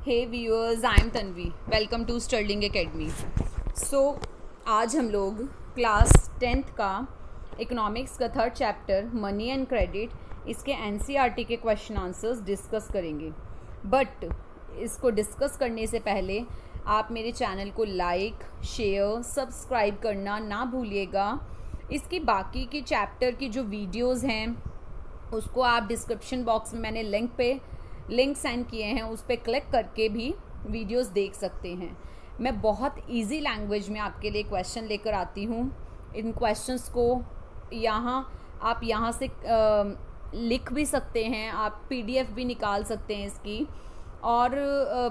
Hey viewers, I am Tanvi. Welcome to Sterling academy. So आज हम लोग क्लास 10th का इकोनॉमिक्स का third chapter money and credit, इसके एनसीईआरटी के क्वेश्चन आंसर्स डिस्कस करेंगे। बट इसको डिस्कस करने से पहले आप मेरे चैनल को लाइक, शेयर, सब्सक्राइब करना ना भूलिएगा। इसकी बाकी की चैप्टर की जो वीडियोस हैं उसको आप डिस्क्रिप्शन बॉक्स में मैंने लिंक सेंड किए हैं, उस पर क्लिक करके भी वीडियोस देख सकते हैं। मैं बहुत इजी लैंग्वेज में आपके लिए क्वेश्चन लेकर आती हूँ। इन क्वेश्चंस को आप यहाँ से लिख भी सकते हैं, आप पीडीएफ भी निकाल सकते हैं इसकी, और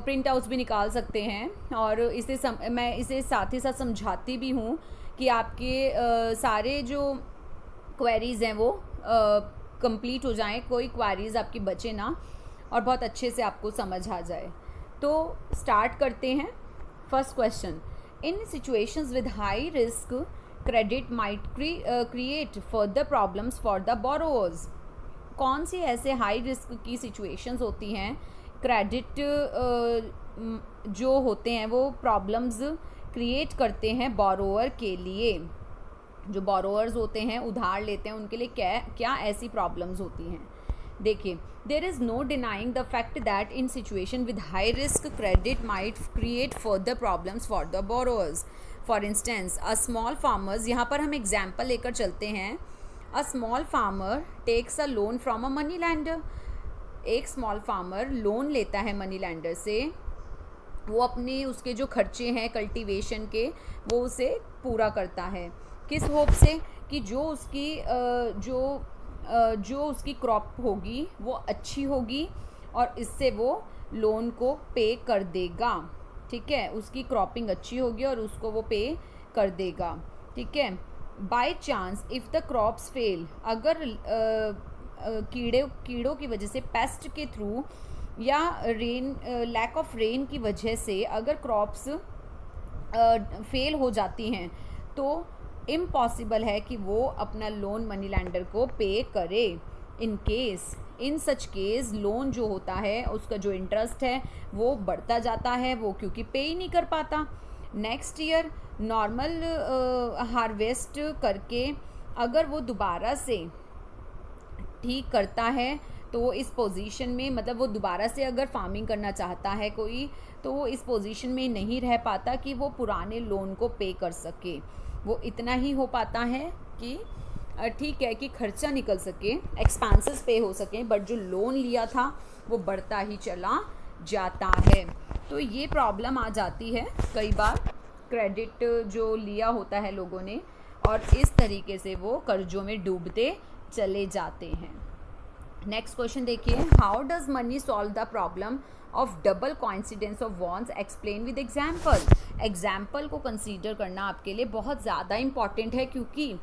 प्रिंट आउट्स भी निकाल सकते हैं। और मैं इसे साथ ही साथ समझाती भी हूँ कि आपके सारे जो क्वेरीज़ हैं वो कंप्लीट हो जाएं, कोई क्वेरीज़ आपकी बचे ना, और बहुत अच्छे से आपको समझ आ जाए। तो स्टार्ट करते हैं। First question, in situations with high risk credit might create further problems for the borrowers. कौन सी ऐसे हाई रिस्क की सिचुएशंस होती हैं, क्रेडिट जो होते हैं वो प्रॉब्लम्स क्रिएट करते हैं बोरोवर के लिए। जो बोरोवर्स होते हैं, उधार लेते हैं, उनके लिए क्या ऐसी प्रॉब्लम्स होती हैं। देखिए, there is no denying the fact that in situation with high risk credit might create further problems for the borrowers. For instance a small farmers, यहाँ पर हम एग्जाम्पल लेकर चलते हैं। A small farmer takes a loan from a money lender. एक small farmer loan लेता है money lender से। वो अपने उसके जो खर्चे हैं कल्टीवेशन के, वो उसे पूरा करता है। किस होप से कि जो उसकी क्रॉप होगी वो अच्छी होगी और इससे वो लोन को पे कर देगा। ठीक है, उसकी क्रॉपिंग अच्छी होगी और उसको वो पे कर देगा। ठीक है, by chance if the crops fail, अगर कीड़ों की वजह से, पेस्ट के थ्रू या लैक ऑफ रेन की वजह से अगर क्रॉप्स फेल हो जाती हैं तो इम्पॉसिबल है कि वो अपना लोन मनी लैंडर को पे करे। इन सच केस लोन जो होता है उसका जो इंटरेस्ट है वो बढ़ता जाता है, वो क्योंकि पे ही नहीं कर पाता। नेक्स्ट ईयर नॉर्मल हार्वेस्ट करके अगर वो दोबारा से ठीक करता है तो वो इस पोजीशन में, मतलब वो दोबारा से अगर फार्मिंग करना चाहता है कोई, तो वो इस पोजीशन में नहीं रह पाता कि वो पुराने लोन को पे कर सके। वो इतना ही हो पाता है कि ठीक है कि खर्चा निकल सके, एक्सपेंसेस पे हो सके, बट जो लोन लिया था वो बढ़ता ही चला जाता है। तो ये प्रॉब्लम आ जाती है कई बार, क्रेडिट जो लिया होता है लोगों ने, और इस तरीके से वो कर्जों में डूबते चले जाते हैं। नेक्स्ट क्वेश्चन देखिए, how does money solve the problem of double coincidence of wants, explain with example. Example को कंसीडर करना आपके लिए बहुत ज़्यादा इम्पॉर्टेंट है, क्योंकि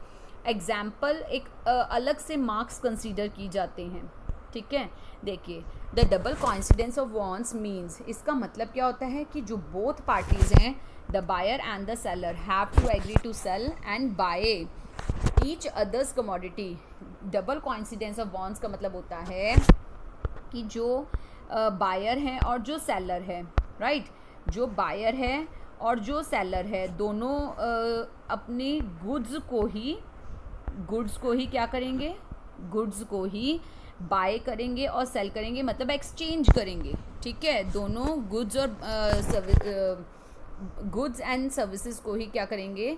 एग्जाम्पल एक अलग से मार्क्स कंसीडर की जाते हैं। ठीक है, देखिए, the double coincidence of wants means, इसका मतलब क्या होता है कि जो बोथ पार्टीज हैं, the buyer and the seller have to agree to sell and buy each others commodity. Double coincidence of wants का मतलब होता है कि जो बायर है और जो सेलर है, राइट, जो बायर है और जो सेलर है दोनों अपनी गुड्स को ही क्या करेंगे, गुड्स को ही बाय करेंगे और सेल करेंगे, मतलब एक्सचेंज करेंगे। ठीक है, दोनों गुड्स एंड सर्विसेज को ही क्या करेंगे,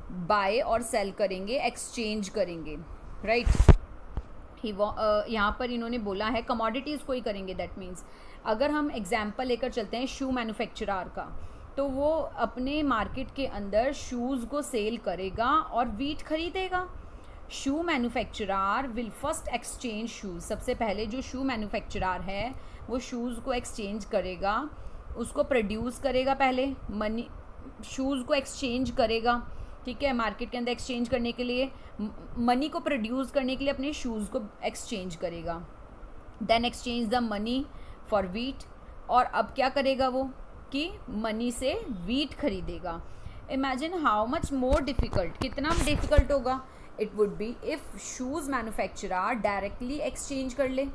बाय और सेल करेंगे, एक्सचेंज करेंगे, राइट। यहाँ पर इन्होंने बोला है कमोडिटीज़ को ही करेंगे। दैट मीन्स अगर हम एग्जाम्पल लेकर चलते हैं शू मैन्युफैक्चरर का, तो वो अपने मार्केट के अंदर शूज़ को सेल करेगा और वीट खरीदेगा। Shoe manufacturer will first exchange shoes. सबसे पहले जो शू मैन्युफैक्चरर है वो शूज़ को एक्सचेंज करेगा, उसको प्रोड्यूस करेगा, पहले मनी शूज़ को एक्सचेंज करेगा। ठीक है, मार्केट के अंदर एक्सचेंज करने के लिए, मनी को प्रोड्यूस करने के लिए अपने शूज़ को एक्सचेंज करेगा। Then exchange the money for wheat, और अब क्या करेगा वो कि मनी से वीट खरीदेगा। Imagine how much more difficult, कितना डिफ़िकल्ट होगा it would be if shoes manufacturer directly exchange कर ले।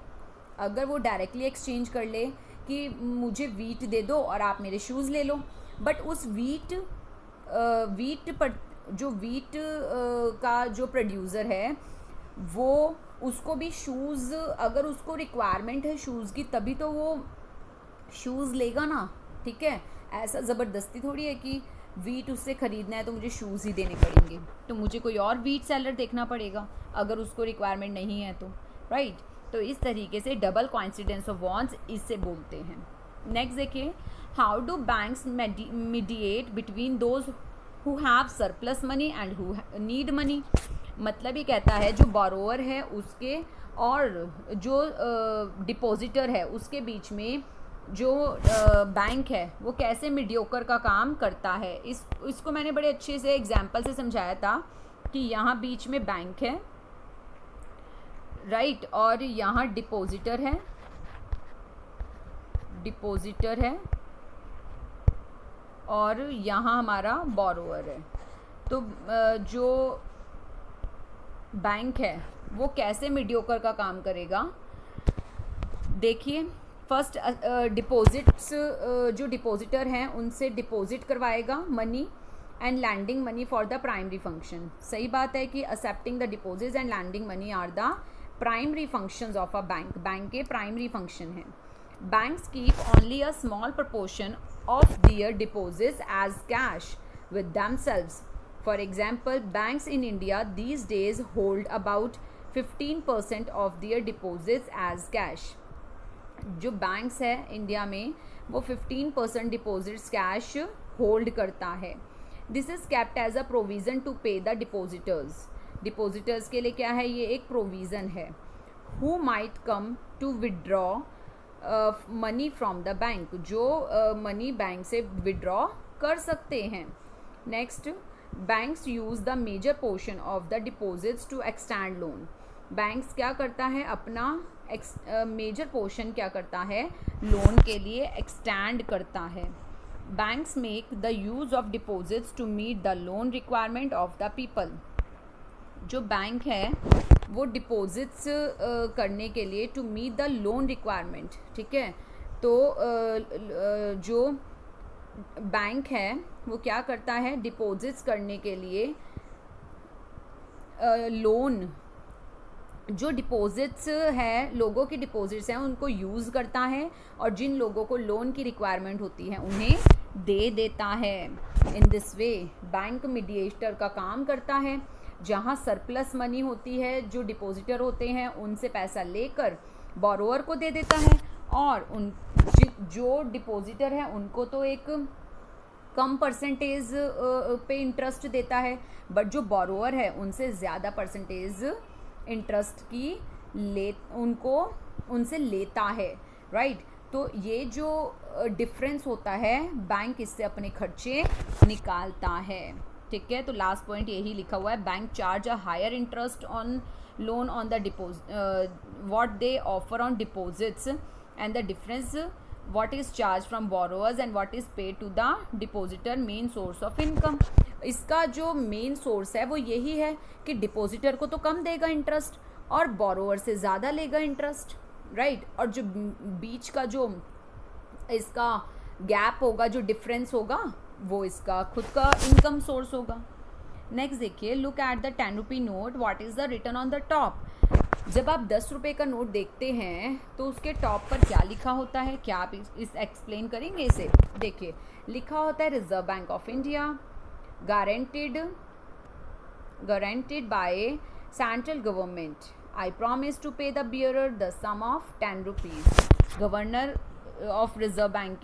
अगर वो डायरेक्टली एक्सचेंज कर ले कि मुझे वीट दे दो और आप मेरे शूज़ ले लो, बट उस जो वीट का जो प्रोड्यूसर है वो उसको भी शूज़, अगर उसको रिक्वायरमेंट है शूज़ की तभी तो वो शूज़ लेगा ना, ठीक है। ऐसा ज़बरदस्ती थोड़ी है कि वीट उससे ख़रीदना है तो मुझे शूज़ ही देने पड़ेंगे, तो मुझे कोई और वीट सेलर देखना पड़ेगा अगर उसको रिक्वायरमेंट नहीं है तो, राइट। तो इस तरीके से डबल कोइंसिडेंस ऑफ वॉन्ट्स इससे बोलते हैं। नेक्स्ट देखिए, how do banks mediate between those who have surplus money and who need money. मतलब ये कहता है जो बोरोअर है उसके और जो डिपॉजिटर है उसके बीच में जो बैंक है वो कैसे मीडियोकर का काम करता है। इसको मैंने बड़े अच्छे से एग्जांपल से समझाया था कि यहाँ बीच में बैंक है, राइट, और यहाँ डिपॉजिटर है और यहाँ हमारा बोरोअर है। तो जो बैंक है वो कैसे मीडियोकर का काम करेगा, देखिए। फर्स्ट डिपॉजिट्स, जो डिपॉजिटर हैं उनसे डिपॉजिट करवाएगा money and lending money for the primary function. सही बात है कि accepting the deposits and lending money are the primary functions of a bank. Bank के प्राइमरी फंक्शन हैं। Banks keep only a small proportion of their deposits as cash with themselves. For example, banks in India these days hold about 15% of their deposits as cash. जो banks है India में वो 15% deposits cash hold करता है। This is kept as a provision to pay the depositors. Depositors के लिए क्या है, ये एक प्रोविज़न है। Who might come to withdraw money from the bank, जो मनी बैंक से विड्रॉ कर सकते हैं। Next, banks use the major portion of the deposits to extend loan. Banks क्या करता है, अपना मेजर पोर्शन क्या करता है, लोन के लिए एक्सटेंड करता है। Banks make the use of deposits to meet the loan requirement of the people. जो बैंक है वो डिपॉजिट्स करने के लिए to meet the loan requirement, ठीक है। तो जो बैंक है वो क्या करता है, डिपॉजिट्स करने के लिए लोन, जो डिपॉजिट्स है लोगों की डिपॉजिट्स हैं उनको यूज़ करता है और जिन लोगों को लोन की रिक्वायरमेंट होती है उन्हें दे देता है। In this way bank mediator का काम करता है। जहाँ सरप्लस मनी होती है, जो डिपॉजिटर होते हैं उनसे पैसा लेकर बोरोअर को दे देता है और जो डिपॉजिटर है उनको तो एक कम परसेंटेज पे इंटरेस्ट देता है, बट जो बोरोअर है उनसे ज़्यादा परसेंटेज इंटरेस्ट की उनसे लेता है, राइट। तो ये जो डिफरेंस होता है बैंक इससे अपने खर्चे निकालता है, ठीक है। तो लास्ट पॉइंट यही लिखा हुआ है, bank charge a higher interest on loan on the deposit what they offer on deposits and the difference what is charge from borrowers and what is paid to the depositor main source of income. इसका जो main source है वो यही है कि depositor को तो कम देगा इंटरेस्ट और बोरोअर से ज़्यादा लेगा इंटरेस्ट, राइट। और जो बीच का जो इसका गैप होगा, जो डिफरेंस होगा, वो इसका खुद का इनकम सोर्स होगा। नेक्स्ट देखिए, look at the 10 rupee note, what is the written on the top. जब आप 10 रुपये का नोट देखते हैं तो उसके टॉप पर क्या लिखा होता है, क्या आप इस एक्सप्लेन करेंगे इसे। देखिए, लिखा होता है Reserve Bank of India, guaranteed by central government. I promise to pay the bearer the sum of 10 rupees. Governor of Reserve Bank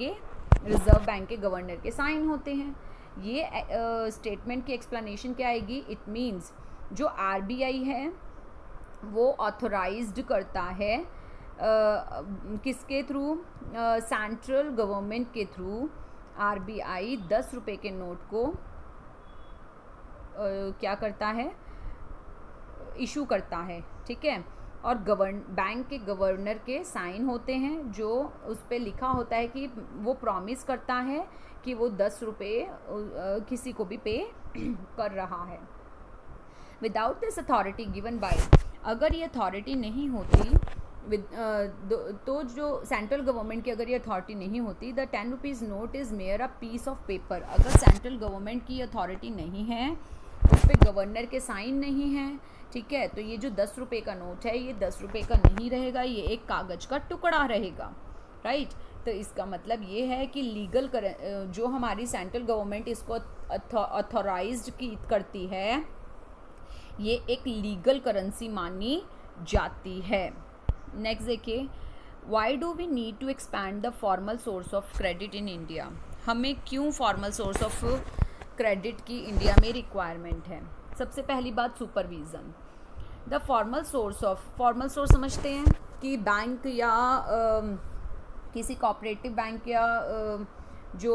के गवर्नर के साइन होते हैं। ये स्टेटमेंट की एक्सप्लेनेशन क्या आएगी, इट मीन्स जो आरबीआई है वो ऑथोराइज्ड करता है किसके थ्रू, सेंट्रल गवर्नमेंट के थ्रू आरबीआई 10 रुपये के नोट को क्या करता है, इशू करता है, ठीक है। और बैंक के गवर्नर के साइन होते हैं जो उस पर लिखा होता है कि वो प्रॉमिस करता है कि वो 10 रुपये किसी को भी पे कर रहा है। Without this authority given by, अगर ये अथॉरिटी नहीं होती तो जो सेंट्रल गवर्नमेंट की अगर ये अथॉरिटी नहीं होती, the 10 rupees note is mere a piece of paper. अगर सेंट्रल गवर्नमेंट की अथॉरिटी नहीं है, उस पर गवर्नर के साइन नहीं है, ठीक है, तो ये जो 10 रुपये का नोट है ये 10 रुपये का नहीं रहेगा, ये एक कागज़ का टुकड़ा रहेगा, राइट। तो इसका मतलब ये है कि लीगल जो हमारी सेंट्रल गवर्नमेंट इसको अथॉराइज्ड करती है, ये एक लीगल करेंसी मानी जाती है। नेक्स्ट देखिए, why do we need to expand the formal source of credit in India. हमें क्यों फॉर्मल सोर्स ऑफ क्रेडिट की इंडिया में रिक्वायरमेंट है। सबसे पहली बात, सुपरविज़न। द फॉर्मल सोर्स समझते हैं कि बैंक या किसी कोऑपरेटिव बैंक या जो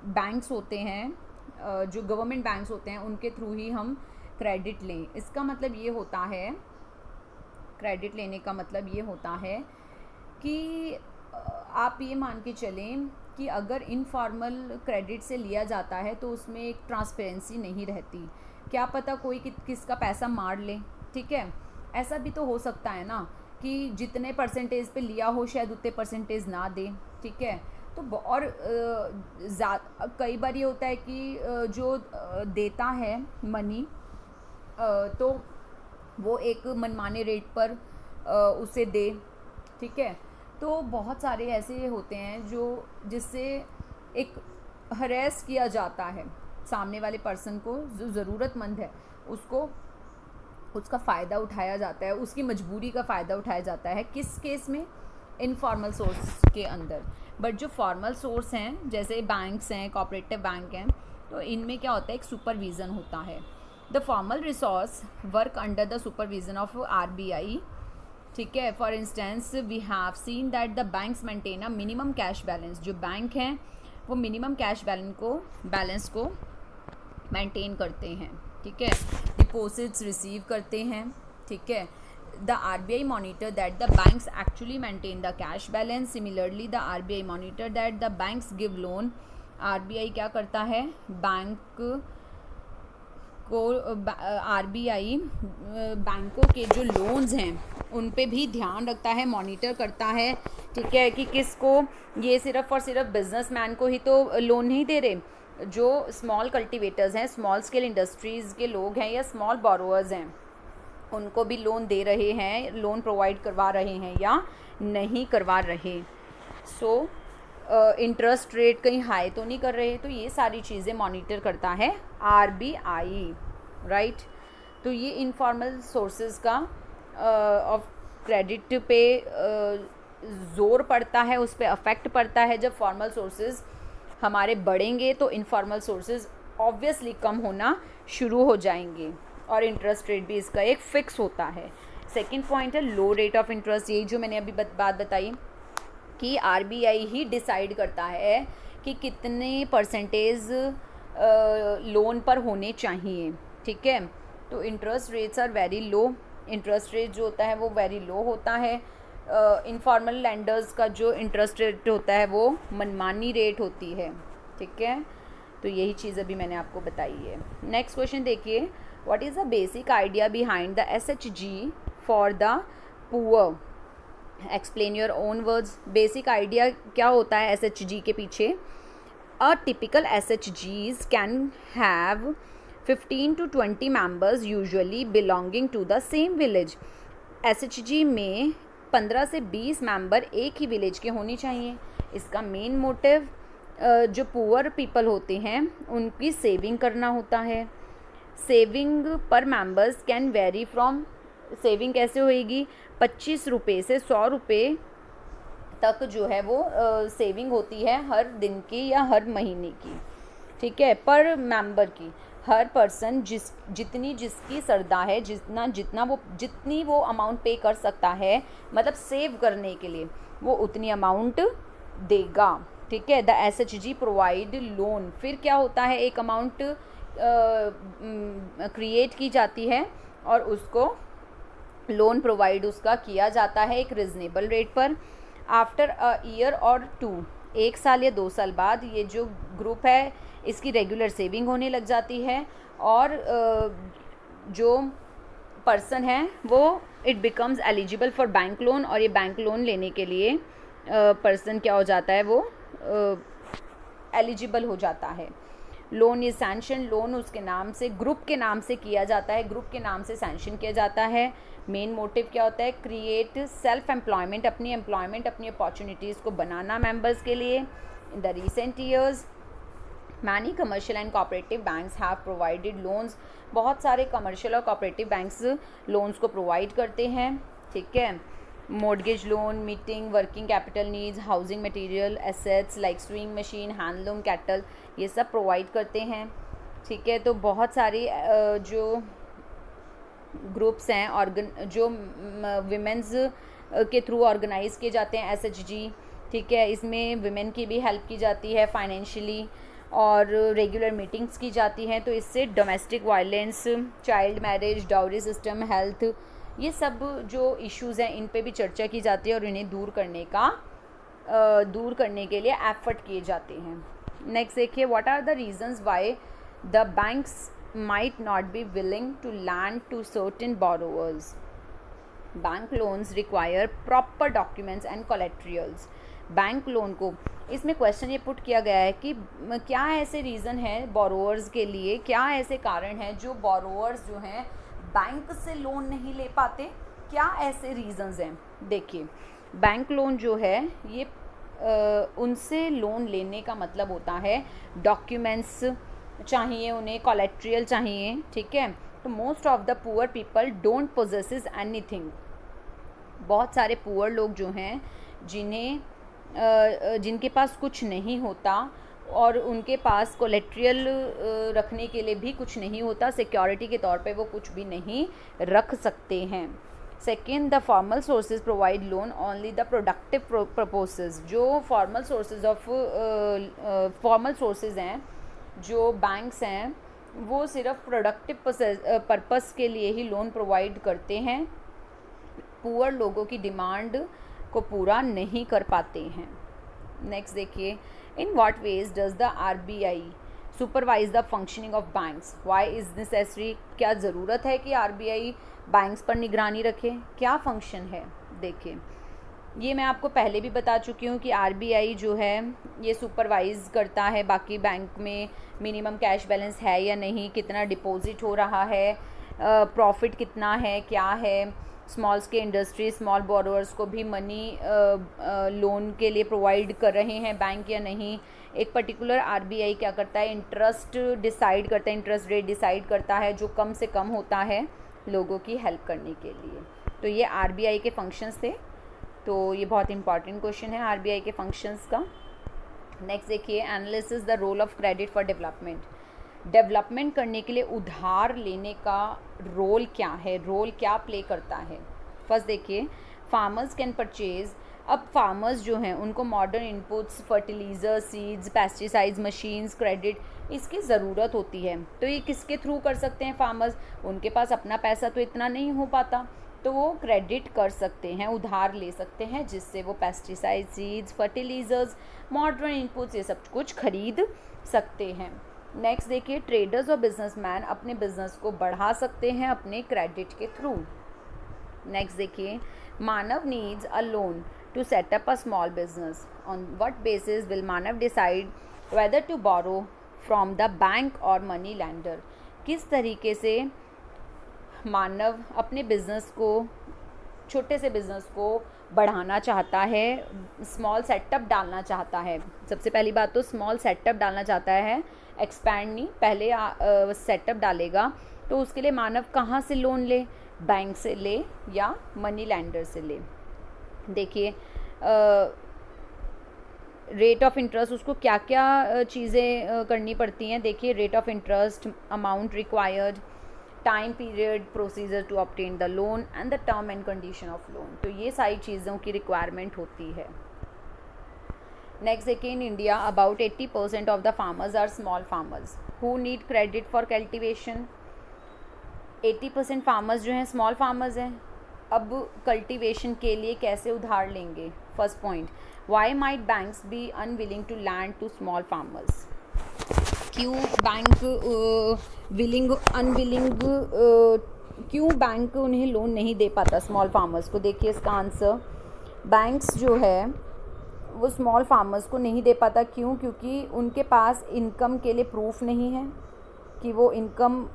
बैंक्स होते हैं, जो गवर्नमेंट बैंक्स होते हैं, उनके थ्रू ही हम क्रेडिट लें। इसका मतलब ये होता है, क्रेडिट लेने का मतलब ये होता है कि आप ये मान के चलें कि अगर इनफॉर्मल क्रेडिट से लिया जाता है तो उसमें एक ट्रांसपेरेंसी नहीं रहती। क्या पता कोई किसका पैसा मार ले, ठीक है। ऐसा भी तो हो सकता है ना कि जितने परसेंटेज पे लिया हो शायद उतने परसेंटेज ना दे, ठीक है। तो और कई बार ये होता है कि जो देता है मनी तो वो एक मनमाने रेट पर उसे दे, ठीक है। तो बहुत सारे ऐसे होते हैं जिससे एक हरेस किया जाता है सामने वाले पर्सन को, जो ज़रूरतमंद है उसको उसका फ़ायदा उठाया जाता है, उसकी मजबूरी का फ़ायदा उठाया जाता है। किस केस में? इनफॉर्मल सोर्स के अंदर। बट जो फॉर्मल सोर्स हैं, जैसे बैंक्स हैं, कोऑपरेटिव बैंक हैं, तो इनमें क्या होता है, एक सुपरविज़न होता है। The formal resource work under the supervision of RBI, ठीक है। For instance we have seen that the banks maintain a minimum cash balance. जो बैंक हैं वो मिनिमम कैश बैलेंस को मेंटेन करते हैं, ठीक है। डिपॉजिट्स रिसीव करते हैं, ठीक है। The RBI monitor that the banks actually maintain the cash balance. Similarly the RBI monitor that the banks give loan. RBI क्या करता है, बैंक को RBI बैंकों के जो लोन्स हैं उन पे भी ध्यान रखता है, मॉनिटर करता है, ठीक है, कि किसको, ये सिर्फ़ और सिर्फ बिजनेसमैन को ही तो लोन नहीं दे रहे, जो स्मॉल कल्टीवेटर्स हैं, स्मॉल स्केल इंडस्ट्रीज़ के लोग हैं या स्मॉल बोरोअर्स हैं, उनको भी लोन दे रहे हैं, लोन प्रोवाइड करवा रहे हैं या नहीं करवा रहे। सो इंटरेस्ट रेट कहीं हाई तो नहीं कर रहे। तो ये सारी चीज़ें मॉनिटर करता है RBI, राइट। तो ये इनफॉर्मल सोर्सेज का ऑफ क्रेडिट पे ज़ोर पड़ता है, उस पर अफेक्ट पड़ता है। जब फॉर्मल सोर्सेज हमारे बढ़ेंगे तो इनफॉर्मल सोर्सेज ऑब्वियसली कम होना शुरू हो जाएंगे, और इंटरेस्ट रेट भी इसका एक फ़िक्स होता है। सेकंड पॉइंट है लो रेट ऑफ इंटरेस्ट। यही जो मैंने अभी बात बताई कि RBI ही डिसाइड करता है कि कितने परसेंटेज लोन पर होने चाहिए, ठीक है। तो interest rates are very low. Interest rate जो होता है वो वेरी लो होता है। इनफॉर्मल लैंडर्स का जो इंटरेस्ट रेट होता है वो मनमानी रेट होती है, ठीक है। तो यही चीज़ अभी मैंने आपको बताई है। नेक्स्ट क्वेश्चन देखिए, what is the basic idea behind the SHG for the poor. Explain your own words. Basic idea क्या होता है SHG के पीछे? A typical SHGs can have 15 to 20 members usually belonging to the same village। SHG में 15 से 20 member एक ही village के होने चाहिए। इसका मेन मोटिव जो पुअर पीपल होते हैं उनकी सेविंग करना होता है। सेविंग पर members can very from, saving कैसे होएगी, 25 रुपये से 100 रुपये तक जो है वो सेविंग होती है हर दिन की या हर महीने की, ठीक है, पर मेंबर की। हर पर्सन जितनी श्रद्धा है, जितनी वो अमाउंट पे कर सकता है, मतलब सेव करने के लिए वो उतनी अमाउंट देगा, ठीक है। The SHG provide loan. फिर क्या होता है, एक अमाउंट क्रिएट की जाती है और उसको लोन प्रोवाइड उसका किया जाता है एक रिजनेबल रेट पर। आफ्टर अ ईयर और 2, 1 साल या 2 साल बाद ये जो ग्रुप है इसकी रेगुलर सेविंग होने लग जाती है, और जो पर्सन है वो it becomes eligible for bank loan, और ये बैंक लोन लेने के लिए पर्सन क्या हो जाता है, वो एलिजिबल हो जाता है। लोन इज सैंक्शन, लोन उसके नाम से, ग्रुप के नाम से किया जाता है, ग्रुप के नाम से सैंक्शन किया जाता है। मेन मोटिव क्या होता है, क्रिएट सेल्फ एम्प्लॉयमेंट, अपनी एम्प्लॉयमेंट, अपनी अपॉर्चुनिटीज़ को बनाना मेंबर्स के लिए। In the recent years many commercial and cooperative banks have provided loans, बहुत सारे कमर्शियल और कोऑपरेटिव बैंक्स लोन्स को प्रोवाइड करते हैं, ठीक है। Mortgage loan, meeting working capital needs, housing material, assets like swing machine, handloom, cattle, ये सब प्रोवाइड करते हैं, ठीक है। तो बहुत सारी जो ग्रुप्स हैं जो विमेंस के थ्रू ऑर्गेनाइज किए जाते हैं, SHG, ठीक है। इसमें विमेन की भी हेल्प की जाती है फाइनेंशियली, और रेगुलर मीटिंग्स की जाती हैं। तो इससे domestic violence, child marriage, dowry system, health, ये सब जो इश्यूज़ हैं इन पे भी चर्चा की जाती है, और इन्हें दूर करने के लिए एफर्ट किए जाते हैं। नेक्स्ट देखिए, what are the reasons why the banks might not be willing to lend to certain borrowers. Bank loans require proper documents and collaterals. Bank loan को, इसमें क्वेश्चन ये पुट किया गया है कि क्या ऐसे रीज़न है बोरोअर्स के लिए, क्या ऐसे कारण हैं जो बोरोअर्स जो हैं बैंक से लोन नहीं ले पाते, क्या ऐसे रीज़न्स हैं। देखिए, बैंक लोन जो है ये उनसे लोन लेने का मतलब होता है डॉक्यूमेंट्स चाहिए, उन्हें कोलेट्रियल चाहिए, ठीक है। तो most of the poor people don't possesses anything, बहुत सारे पुअर लोग जो हैं जिनके पास कुछ नहीं होता, और उनके पास कोलेट्रियल रखने के लिए भी कुछ नहीं होता, सिक्योरिटी के तौर पे वो कुछ भी नहीं रख सकते हैं। Second, the formal sources provide loan only the productive purposes, जो फॉर्मल सोर्सेज हैं जो बैंक्स हैं वो सिर्फ प्रोडक्टिव पर्पस के लिए ही लोन प्रोवाइड करते हैं, पुअर लोगों की डिमांड को पूरा नहीं कर पाते हैं। नेक्स्ट देखिए, in what ways does the RBI supervise the functioning of banks, why is necessary, क्या ज़रूरत है कि RBI बैंक्स पर निगरानी रखे, क्या फंक्शन है। देखिए, ये मैं आपको पहले भी बता चुकी हूँ कि RBI जो है ये सुपरवाइज़ करता है बाकी बैंक में मिनिमम कैश बैलेंस है या नहीं, कितना डिपॉजिट हो रहा है, प्रॉफिट कितना है, क्या है, small scale industry, small borrowers को भी मनी लोन के लिए प्रोवाइड कर रहे हैं बैंक या नहीं। एक पर्टिकुलर RBI क्या करता है, इंटरेस्ट डिसाइड करता है, इंटरेस्ट रेट डिसाइड करता है जो कम से कम होता है लोगों की हेल्प करने के लिए। तो ये RBI के फंक्शंस थे, तो ये बहुत इंपॉर्टेंट क्वेश्चन है RBI के फंक्शंस का। नेक्स्ट देखिए, analysis the role of credit for development, development करने के लिए उधार लेने का रोल क्या है, रोल क्या प्ले करता है। फर्स्ट देखिए, फार्मर्स कैन परचेज, अब फार्मर्स जो हैं उनको modern inputs, fertiliser, seeds, pesticides, machines, credit, इसकी ज़रूरत होती है। तो ये किसके थ्रू कर सकते हैं फार्मर्स, उनके पास अपना पैसा तो इतना नहीं हो पाता, तो वो क्रेडिट कर सकते हैं, उधार ले सकते हैं, जिससे वो pesticide, seeds, fertilisers, modern inputs, ये सब कुछ खरीद सकते हैं। नेक्स्ट देखिए, ट्रेडर्स और बिजनेसमैन अपने बिजनेस को बढ़ा सकते हैं अपने क्रेडिट के थ्रू। नेक्स्ट देखिए, Manav needs a loan to set up a small business, on what basis will Manav decide whether to borrow from the bank और मनी लैंडर, किस तरीके से मानव अपने बिजनेस को, छोटे से बिजनेस को बढ़ाना चाहता है, स्मॉल सेटअप डालना चाहता है। सबसे पहली बात तो स्मॉल सेटअप डालना चाहता है, एक्सपैंड नहीं, पहले सेटअप डालेगा, तो उसके लिए मानव कहाँ से लोन ले, बैंक से ले या मनी लैंडर से ले। देखिए, रेट ऑफ इंटरेस्ट, उसको क्या क्या चीज़ें करनी पड़ती हैं। देखिए, rate of interest, amount required, time period, procedure to obtain the loan and the term and condition of loan, तो ये सारी चीज़ों की रिक्वायरमेंट होती है। नेक्स्ट देखिए, in India about 80% of the farmers are small farmers who need credit for cultivation. 80% farmers जो हैं स्मॉल फार्मर्स हैं, अब कल्टिवेशन के लिए कैसे उधार लेंगे। First point, why might banks be unwilling to lend to small farmers, क्यों बैंक अनविलिंग क्यों बैंक उन्हें लोन नहीं दे पाता स्मॉल फार्मर्स को? देखिए इसका आंसर, बैंक्स जो है वो स्मॉल फार्मर्स को नहीं दे पाता। क्यों? क्योंकि उनके पास इनकम के लिए प्रूफ नहीं है कि वो इनकम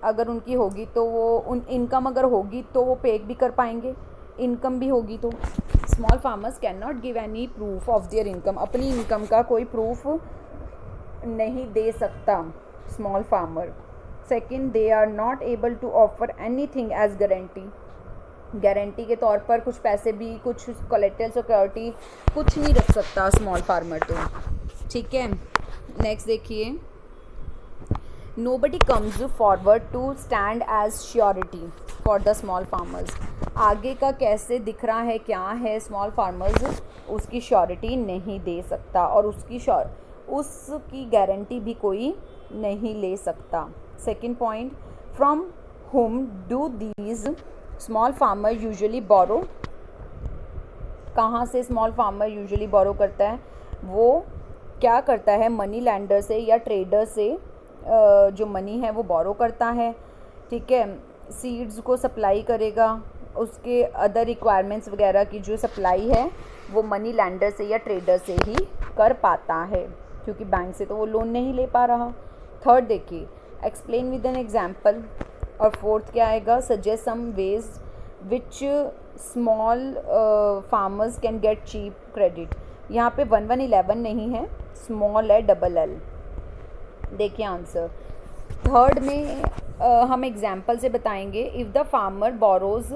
अगर उनकी होगी तो इनकम अगर होगी तो वो पे भी कर पाएंगे, इनकम भी होगी तो। Small farmers can not give any proof of their income, अपनी इनकम का कोई प्रूफ नहीं दे सकता small farmer. Second, they are not able to offer anything as guarantee, guarantee के तौर पर कुछ पैसे भी, कुछ कोलेटरल सिक्योरिटी कुछ नहीं रख सकता स्मॉल फार्मर तो। ठीक है, नेक्स्ट देखिए, nobody comes forward to stand as surety for the small farmers. आगे का कैसे दिख रहा है, क्या है, स्मॉल फार्मर्स उसकी श्योरिटी नहीं दे सकता और उसकी गारंटी भी कोई नहीं ले सकता। Second point, from whom do these small farmer usually borrow, कहाँ से स्मॉल फार्मर यूजुअली बोरो करता है? वो क्या करता है, मनी लैंडर से या ट्रेडर से जो मनी है वो बोरो करता है। ठीक है, सीड्स को सप्लाई करेगा, उसके अदर रिक्वायरमेंट्स वगैरह की जो सप्लाई है वो मनी लैंडर से या ट्रेडर से ही कर पाता है, क्योंकि बैंक से तो वो लोन नहीं ले पा रहा। थर्ड देखिए, एक्सप्लेन विद एन एग्जाम्पल। और फोर्थ क्या आएगा, suggest some ways which small farmers can get cheap credit. यहाँ पे 1111 नहीं है, स्मॉल है, डबल एल। देखिए आंसर, थर्ड में हम एग्जाम्पल से बताएंगे। If the farmer borrows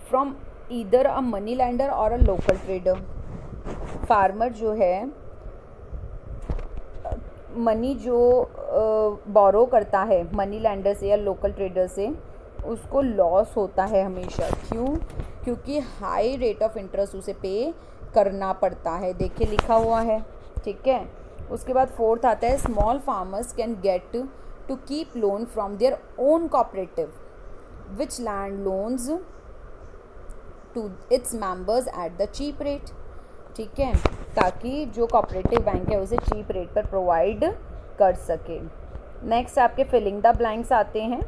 from either a money lender or a local trader, farmer जो है मनी जो बोरो करता है मनी लैंडर से या लोकल ट्रेडर से, उसको लॉस होता है हमेशा। क्यों? क्योंकि हाई रेट ऑफ इंटरेस्ट उसे पे करना पड़ता है। देखिए लिखा हुआ है। ठीक है, उसके बाद फोर्थ आता है, small farmers can get to keep loan from their own cooperative which lend loans to its members at the cheap rate. ठीक है, ताकि जो कोऑपरेटिव बैंक है उसे चीप रेट पर प्रोवाइड कर सके। नेक्स्ट आपके फिलिंग द ब्लैंक्स आते हैं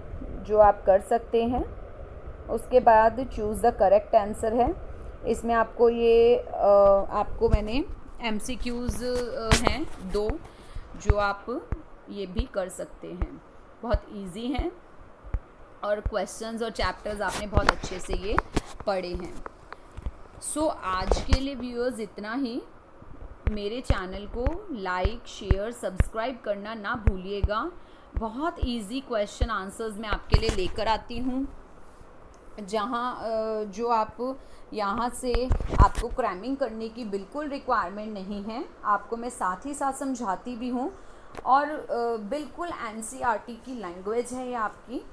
जो आप कर सकते हैं। उसके बाद चूज़ द करेक्ट आंसर है। इसमें आपको आपको मैंने MCQs हैं 2 जो आप ये भी कर सकते हैं, बहुत इजी हैं और क्वेश्चंस और चैप्टर्स आपने बहुत अच्छे से ये पढ़े हैं। सो आज के लिए व्यूअर्स इतना ही। मेरे चैनल को लाइक, शेयर, सब्सक्राइब करना ना भूलिएगा। बहुत इजी क्वेश्चन आंसर्स मैं आपके लिए लेकर आती हूँ, जहाँ जो आप यहाँ से आपको क्रैमिंग करने की बिल्कुल रिक्वायरमेंट नहीं है। आपको मैं साथ ही साथ समझाती भी हूँ और बिल्कुल NCERT की लैंग्वेज है ये आपकी।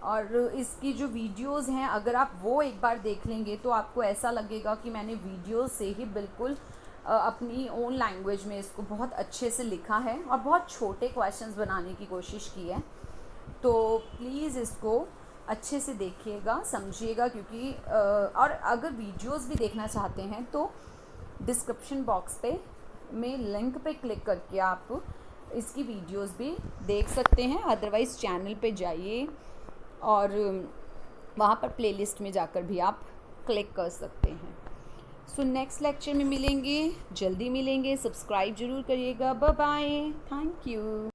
और इसकी जो वीडियोस हैं अगर आप वो एक बार देख लेंगे तो आपको ऐसा लगेगा कि मैंने वीडियो से ही बिल्कुल अपनी ओन लैंग्वेज में इसको बहुत अच्छे से लिखा है और बहुत छोटे क्वेश्चंस बनाने की कोशिश की है। तो प्लीज़ इसको अच्छे से देखिएगा, समझिएगा, क्योंकि और अगर वीडियोस भी देखना चाहते हैं तो डिस्क्रिप्शन बॉक्स पे में लिंक पे क्लिक करके आप इसकी वीडियोस भी देख सकते हैं। अदरवाइज़ चैनल पे जाइए और वहाँ पर प्लेलिस्ट में जाकर भी आप क्लिक कर सकते हैं। सो नेक्स्ट लेक्चर में मिलेंगे, जल्दी मिलेंगे। सब्सक्राइब ज़रूर करिएगा। Bye bye, thank you.